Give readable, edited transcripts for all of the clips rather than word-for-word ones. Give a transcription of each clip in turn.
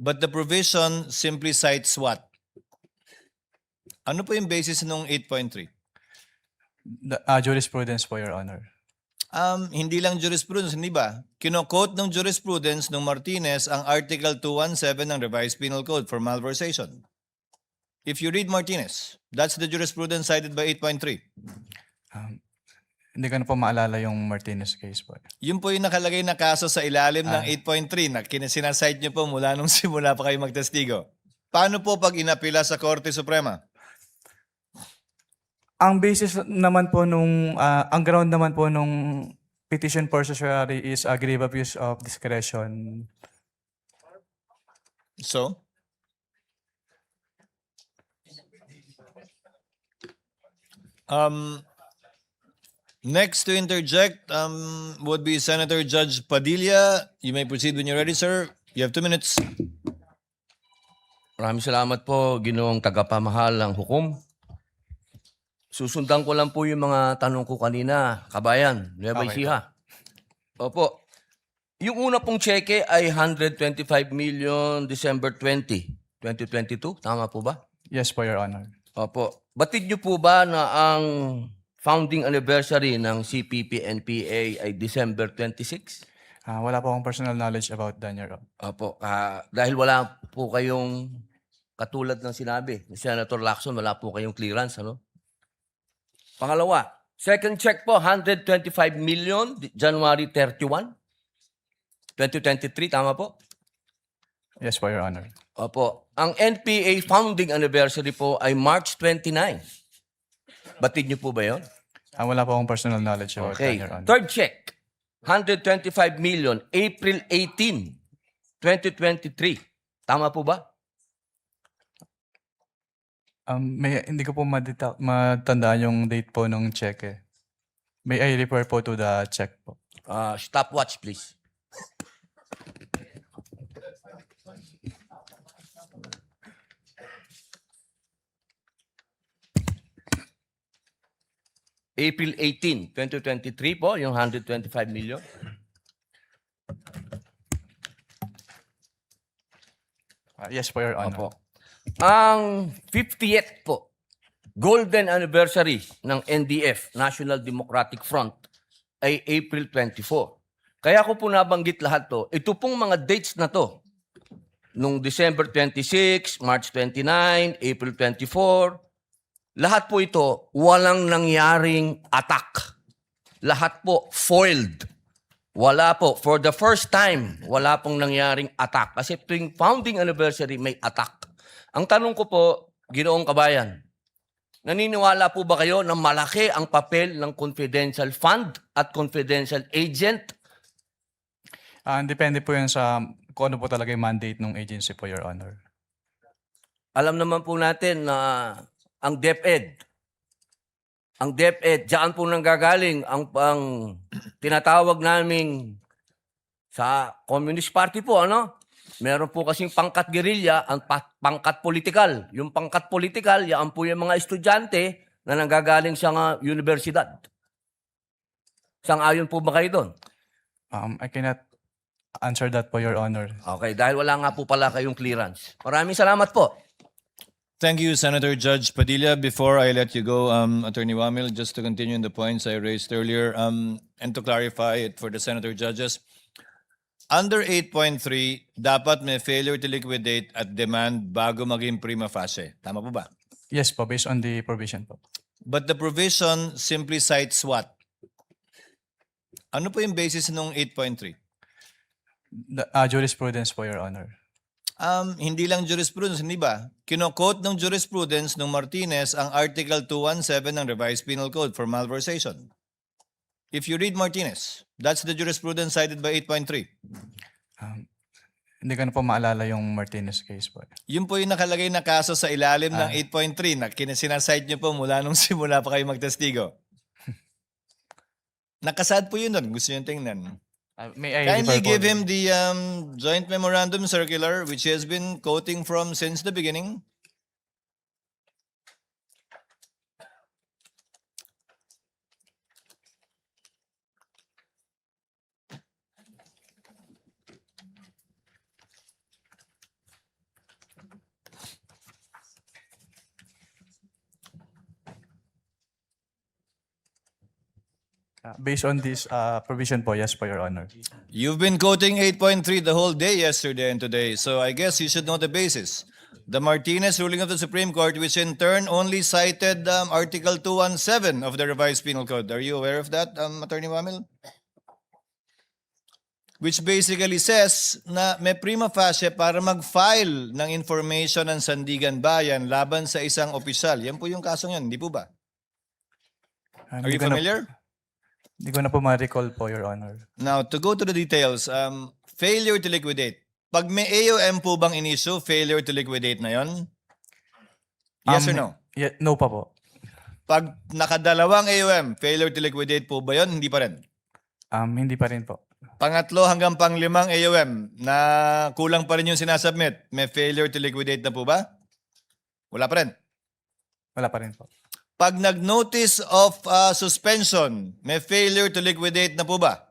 But the provision simply cites what? Ano po yung basis ng 8.3? Jurisprudence po, Your Honor. Hindi lang jurisprudence, hindi ba? Kino-quote ng jurisprudence ng Martinez ang Article 217 ng Revised Penal Code for malversation. If you read Martinez, that's the jurisprudence cited by 8.3. Hindi ko na po maalala yung Martinez case po. Yun po yung nakalagay na kaso sa ilalim ng 8.3 na sinasite nyo po mula nung simula pa kayo magtestigo. Paano po pag inapila sa Korte Suprema? Ang basis naman po nung, ang ground naman po nung petition for certiorari is a grave abuse of discretion. So? Next to interject would be Senator Judge Padilla. You may proceed when you're ready, sir. You have 2 minutes. Maraming salamat po, Ginoong tagapamahal ng hukom. Susundan ko lang po yung mga tanong ko kanina, kabayan, Nueva Ecija. Opo. Yung una pong cheque ay 125 million December 20, 2022. Tama po ba? Yes po, Your Honor. Opo. Batid niyo po ba na ang founding anniversary ng CPP-NPA ay December 26? Wala po akong personal knowledge about that, Your Honor. Opo. Dahil wala po kayong, katulad ng sinabi ni Senator Lacson, wala po kayong clearance, ano? Pangalawa, second check po, 125 million, January 31, 2023, tama po? Yes po, Your Honor. Opo. Ang NPA founding anniversary po ay March 29. Batid niyo po ba yun? Wala po akong personal knowledge about that, Okay. Your Honor. Third check, 125 million, April 18, 2023. Tama po ba? Hindi ko po matandaan yung date po ng check eh. May I refer po to the check po. Stopwatch, please. April 18, 2023 po, yung 125 million. Yes po, Your Honor. Opo. Ang 50th po, golden anniversary ng NDF, National Democratic Front, ay April 24. Kaya ko po nabanggit lahat to. Ito pong mga dates na to, nung December 26, March 29, April 24, lahat po ito, walang nangyaring attack. Lahat po foiled. Wala po. For the first time, wala pong nangyaring attack. Kasi tuwing founding anniversary, may attack. Ang tanong ko po, Ginoong Kabayan, naniniwala po ba kayo na malaki ang papel ng confidential fund at confidential agent? Depende po yan sa kung ano po talaga yung mandate ng agency po, Your Honor. Alam naman po natin na ang DepEd, diyan po nanggagaling ang tinatawag naming sa Communist Party po, ano? Meron po kasing pangkat gerilya, ang pangkat politikal. Yung pangkat politikal, yan po yung mga estudyante na nanggagaling sa universidad. Sang-ayon po ba kayo doon? I cannot answer that po, Your Honor. Okay, dahil wala nga po pala kayong clearance. Maraming salamat po. Thank you, Senator Judge Padilla. Before I let you go, Attorney Wamil, just to continue in the points I raised earlier, and to clarify it for the Senator Judges, under 8.3, dapat may failure to liquidate at demand bago maging prima facie. Tama po ba? Yes po, based on the provision po. But the provision simply cites what? Ano po yung basis ng 8.3? Jurisprudence po, Your Honor. Hindi lang jurisprudence, hindi ba? Kino-quote ng jurisprudence ng Martinez ang Article 217 ng Revised Penal Code for malversation. If you read Martinez, that's the jurisprudence cited by 8.3. Hindi ko na po maalala yung Martinez case po. Yun po yung nakalagay na kaso sa ilalim ng 8.3 na sinasite nyo po mula nung simula pa kayo magtestigo. Nakasad po yun doon. Gusto nyo tingnan. May I Kindly refer po give him the joint memorandum circular which he has been quoting from since the beginning. Based on this provision po, yes po, Your Honor. You've been quoting 8.3 the whole day yesterday and today, so I guess you should know the basis. The Martinez ruling of the Supreme Court, which in turn only cited Article 217 of the Revised Penal Code. Are you aware of that, Attorney Wamil? Which basically says na may prima facie para mag-file ng information ng Sandigan Bayan laban sa isang opisyal. Yan po yung kasong yan, hindi po ba? Are you familiar? Hindi ko na po ma-recall po, Your Honor. Now, to go to the details, failure to liquidate. Pag may AOM po bang in-issue, failure to liquidate na yon? Yes or no? No pa po. Pag nakadalawang AOM, failure to liquidate po ba yon? Hindi pa rin. Hindi pa rin po. Pangatlo hanggang panglimang AOM na kulang pa rin yung sinasubmit, may failure to liquidate na po ba? Wala pa rin. Wala pa rin po. Pag nag-notice of suspension, may failure to liquidate na po ba?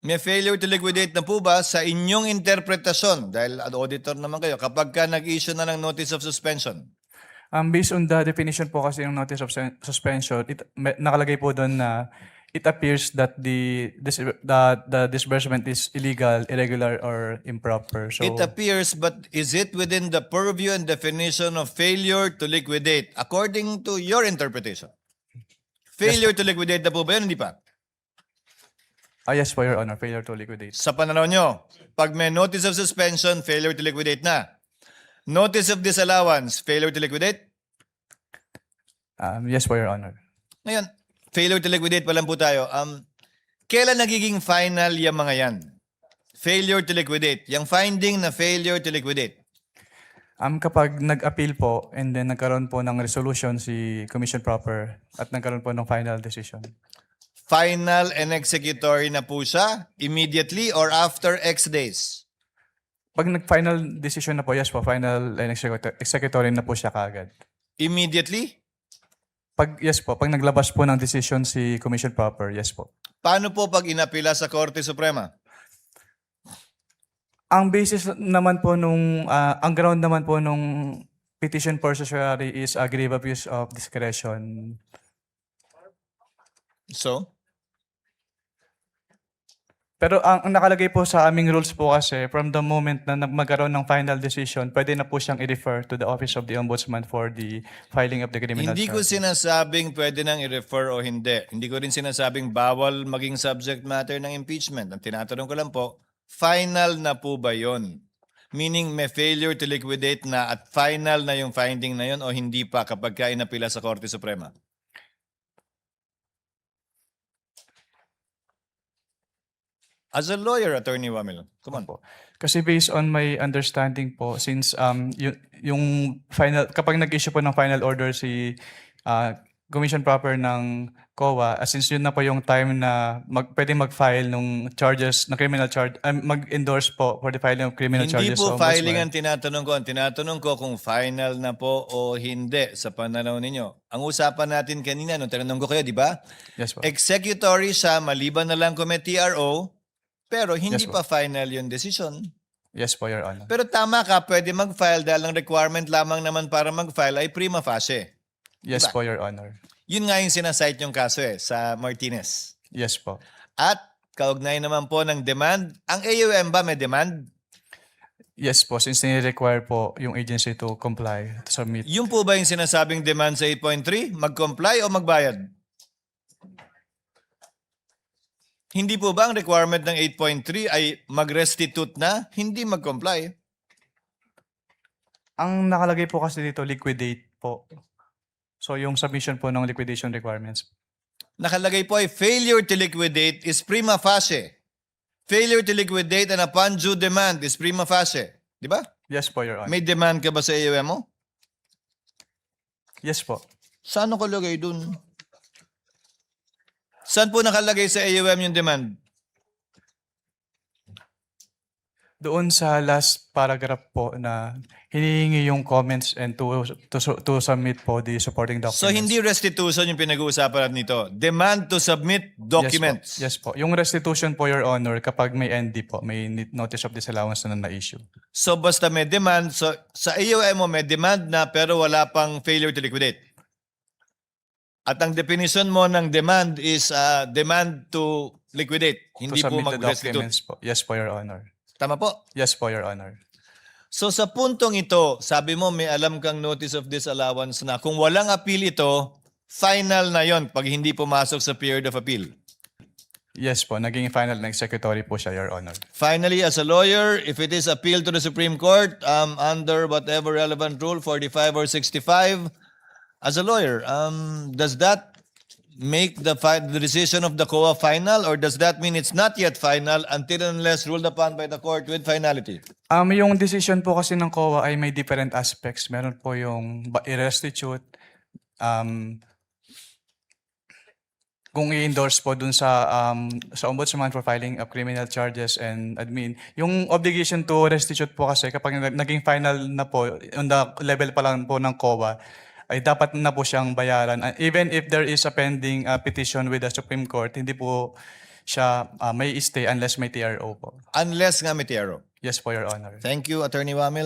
May failure to liquidate na po ba sa inyong interpretasyon? Dahil auditor naman kayo, kapag ka nag-issue na ng notice of suspension. Based on the definition po kasi ng notice of suspension, nakalagay po doon na it appears that the disbursement is illegal, irregular, or improper. So, It appears, but is it within the purview and definition of failure to liquidate according to your interpretation? Failure to liquidate na po ba yun? Hindi pa. yes po, Your Honor, failure to liquidate. Sa pananaw nyo, pag may notice of suspension, failure to liquidate na. Notice of disallowance, failure to liquidate? Yes po, Your Honor. Ngayon, failure to liquidate pa lang po tayo. Kailan nagiging final yung mga yan? Failure to liquidate. Yung finding na failure to liquidate. Kapag nag-appeal po and then nagkaroon po ng resolution si Commission Proper at nagkaroon po ng final decision. Final and executory na po siya immediately or after X days? Pag nag-final decision na po, yes po, final and executory na po siya kaagad. Immediately? Yes po, pag naglabas po ng decision si Commission Proper, yes po. Paano po pag inapila sa Korte Suprema? Ang basis naman po ang ground naman po nung petition for certiorari is a grave abuse of discretion. So? Pero ang nakalagay po sa aming rules po kasi, from the moment na magkaroon ng final decision, pwede na po siyang i-refer to the Office of the Ombudsman for the filing of the criminal Hindi ko charge. sinasabing pwede nang i-refer o hindi. Hindi ko rin sinasabing bawal maging subject matter ng impeachment. Ang tinatanong ko lang po, final na po ba yon? Meaning may failure to liquidate na at final na yung finding na yon o hindi pa kapag ka inapila sa Korte Suprema? As a lawyer, Attorney Wamil, come on po. Kasi based on my understanding po, since yung final, kapag nag-issue po ng final order si Commission Proper ng COA, since yun na po yung time na pwede mag-file ng charges, na criminal charge, mag-endorse po for the filing of criminal Hindi charges. po sa filing Ombudsman. ang tinatanong ko. Ang tinatanong ko kung final na po o hindi sa pananaw ninyo. Ang usapan natin kanina, nung tinanong ko kayo, di ba? Yes po. Executory siya, maliban na lang kung may TRO, pero hindi Yes, po. pa final yung decision. Yes po, Your Honor. Pero tama ka, pwede mag-file dahil ang requirement lamang naman para mag-file ay prima facie. Yes Diba? po, Your Honor. Yun nga yung sinasite yung kaso sa Martinez. Yes po. At kaugnay naman po ng demand, ang AUM ba may demand? Yes po, since nire-require po yung agency to comply, to submit. Yung po ba yung sinasabing demand sa 8.3? Mag-comply o magbayad? Hindi po ba ang requirement ng 8.3 ay mag-restitute na, hindi mag-comply? Ang nakalagay po kasi dito, liquidate po. So yung submission po ng liquidation requirements. Nakalagay po ay failure to liquidate is prima facie. Failure to liquidate and upon due demand is prima facie. Di ba? Yes po, Your Honor. May demand ka ba sa AUM mo? Yes po. Saan nakalagay dun? Saan po nakalagay sa AUM yung demand? Doon sa last paragraph po na hinihingi yung comments and to submit po the supporting documents. So hindi restitution yung pinag-uusapan natin nito. Demand to submit documents. Yes po. Yung restitution po, Your Honor, kapag may ND po, may notice of disallowance na na-issue. So basta may demand, so sa AUM mo may demand na pero wala pang failure to liquidate. At ang definition mo ng demand is demand to liquidate, hindi To po submit the mag-restitute. documents po. Yes po, Your Honor. Tama po? Yes po, Your Honor. So sa puntong ito, sabi mo may alam kang notice of disallowance na kung walang appeal ito, final na yon pag hindi pumasok sa period of appeal. Yes po, naging final na executory po siya, Your Honor. Finally, as a lawyer, if it is appealed to the Supreme Court under whatever relevant rule, 45 or 65, as a lawyer, does that make the decision of the COA final, or does that mean it's not yet final until and unless ruled upon by the court with finality? Yung decision po kasi ng COA ay may different aspects. Meron po yung i-restitute, kung i-endorse po dun sa ombudsman for filing of criminal charges and admin. Yung obligation to restitute po kasi kapag naging final na po, on the level pa lang po ng COA, ay dapat na po siyang bayaran. Even if there is a pending petition with the Supreme Court, hindi po siya may stay unless may TRO po. Unless nga may TRO. Yes po, Your Honor. Thank you, Attorney Wamil.